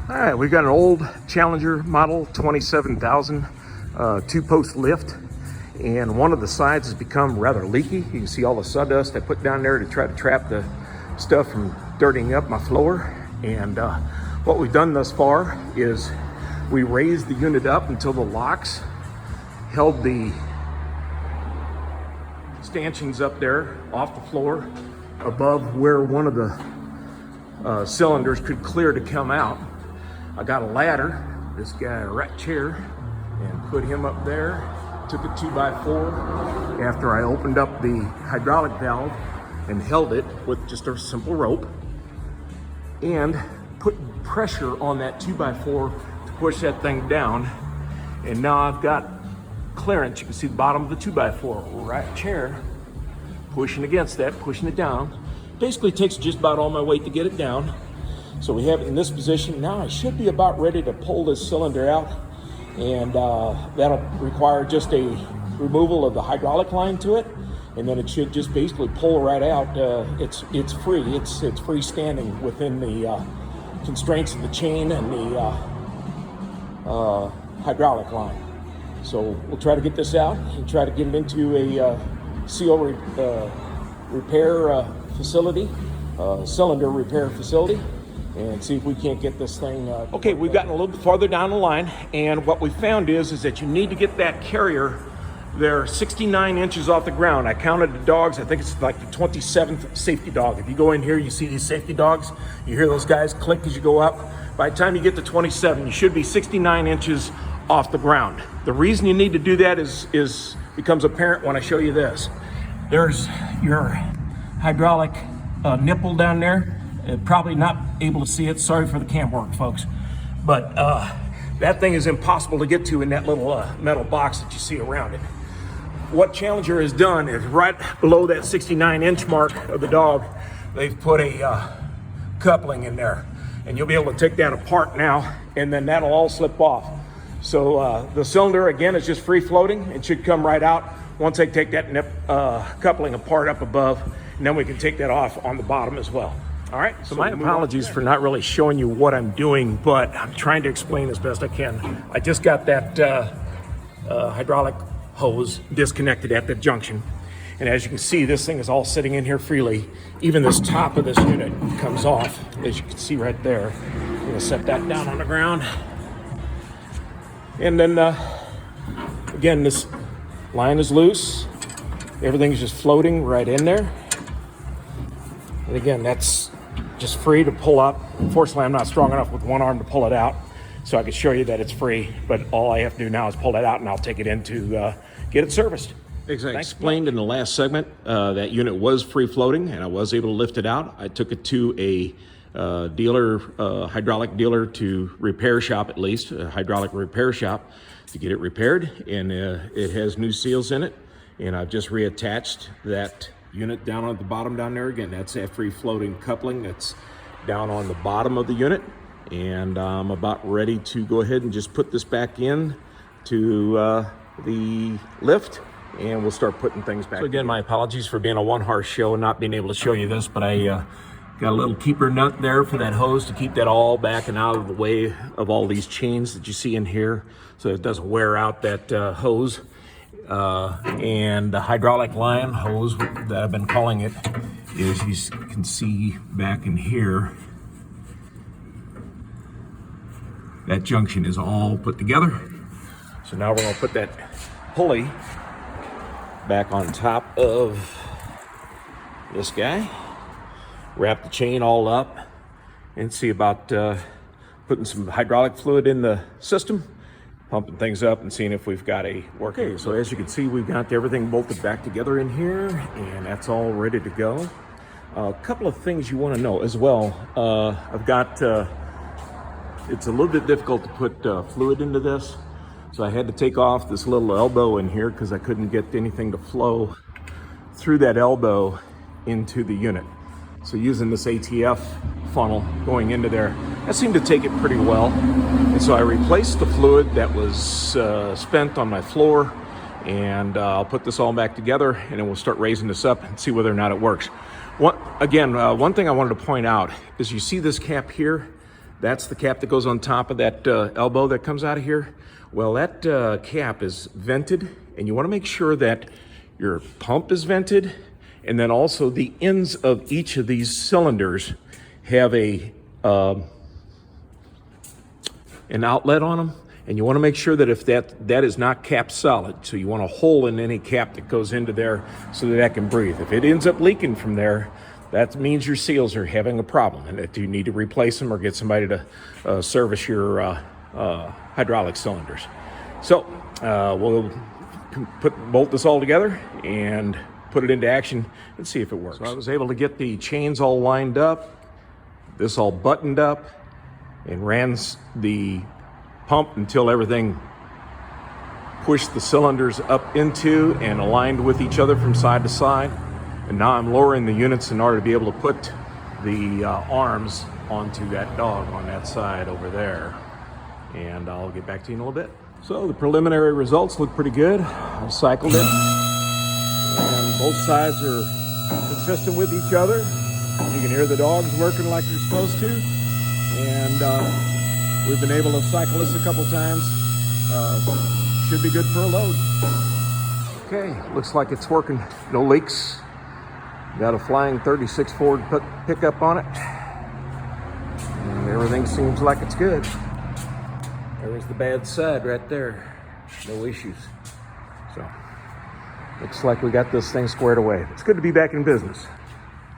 All right, we've got an old Challenger model 27,000 two-post lift, and one of the sides has become rather leaky. You can see all the sawdust I put down there to try to trap the stuff from dirtying up my floor. And what we've done thus far is we raised the unit up until the locks held the stanchions up there off the floor above where one of the cylinders could clear to come out. I got a ladder, this guy a rat chair, and put him up there. Took a 2x4 after I opened up the hydraulic valve and held it with just a simple rope and put pressure on that 2x4 to push that thing down. And now I've got clearance. You can see the bottom of the 2x4 rat chair pushing against that, pushing it down. Basically takes just about all my weight to get it down. So we have it in this position. Now I should be about ready to pull this cylinder out, and that'll require just a removal of the hydraulic line to it, and then it should just basically pull right out. It's free. It's freestanding within the constraints of the chain and the hydraulic line. So we'll try to get this out and try to get it into a seal repair facility, cylinder repair facility, and see if we can't get this thing. Okay, we've gotten a little bit farther down the line, and what we found is that you need to get that carrier there 69 inches off the ground. I counted the dogs. I think it's like the 27th safety dog. If you go in here, you see these safety dogs. You hear those guys click as you go up. By the time you get to 27, you should be 69 inches off the ground. The reason you need to do that is becomes apparent when I show you this. There's your hydraulic nipple down there. Probably not able to see it. Sorry for the cam work, folks. But that thing is impossible to get to in that little metal box that you see around it. What Challenger has done is right below that 69-inch mark of the dog, they've put a coupling in there. And you'll be able to take that apart now, and then that'll all slip off. So the cylinder, again, is just free floating. It should come right out once I take that coupling apart up above, and then we can take that off on the bottom as well. All right, so my apologies for not really showing you what I'm doing, but I'm trying to explain as best I can. I just got that hydraulic hose disconnected at the junction. And as you can see, this thing is all sitting in here freely. Even this top of this unit comes off, as you can see right there. I'm gonna set that down on the ground. And then, again, this line is loose. Everything's just floating right in there. And again, that's just free to pull up. Unfortunately, I'm not strong enough with one arm to pull it out, so I can show you that it's free, but all I have to do now is pull that out and I'll take it in to get it serviced. As I explained in the last segment, that unit was free floating and I was able to lift it out. I took it to a dealer, hydraulic dealer to repair shop, at least, a hydraulic repair shop, to get it repaired, and it has new seals in it, and I've just reattached that unit down on the bottom down there. Again, that's that free floating coupling that's down on the bottom of the unit, and I'm about ready to go ahead and just put this back in to the lift, and we'll start putting things back. So again, my apologies for being a one-horse show and not being able to show you this, but I got a little keeper nut there for that hose to keep that all back and out of the way of all these chains that you see in here, so it doesn't wear out that hose. And the hydraulic line hose that I've been calling it is, you can see back in here, that junction is all put together. So now we're going to put that pulley back on top of this guy, wrap the chain all up, and see about putting some hydraulic fluid in the system, pumping things up and seeing if we've got a working. Okay, so as you can see, we've got everything bolted back together in here, and that's all ready to go. A couple of things you want to know as well. I've got, it's a little bit difficult to put fluid into this, so I had to take off this little elbow in here because I couldn't get anything to flow through that elbow into the unit. So using this ATF funnel going into there, that seemed to take it pretty well. And so I replaced the fluid that was spent on my floor, and I'll put this all back together, and then we'll start raising this up and see whether or not it works. One thing I wanted to point out is, you see this cap here? That's the cap that goes on top of that elbow that comes out of here. Well, that cap is vented, and you want to make sure that your pump is vented, and then also the ends of each of these cylinders have an outlet on them. And you want to make sure that if that is not capped solid, so you want a hole in any cap that goes into there so that can breathe. If it ends up leaking from there, that means your seals are having a problem and that you need to replace them or get somebody to service your hydraulic cylinders. So we'll bolt this all together and put it into action and see if it works. So I was able to get the chains all lined up, this all buttoned up, and ran the pump until everything pushed the cylinders up into and aligned with each other from side to side. And now I'm lowering the units in order to be able to put the arms onto that dog on that side over there. And I'll get back to you in a little bit. So the preliminary results look pretty good. I cycled it and both sides are consistent with each other. You can hear the dogs working like they're supposed to. And we've been able to cycle this a couple times. Should be good for a load. Okay, looks like it's working. No leaks. Got a flying 36 Ford pickup on it. And everything seems like it's good. There's the bad side right there. No issues. So, looks like we got this thing squared away. It's good to be back in business.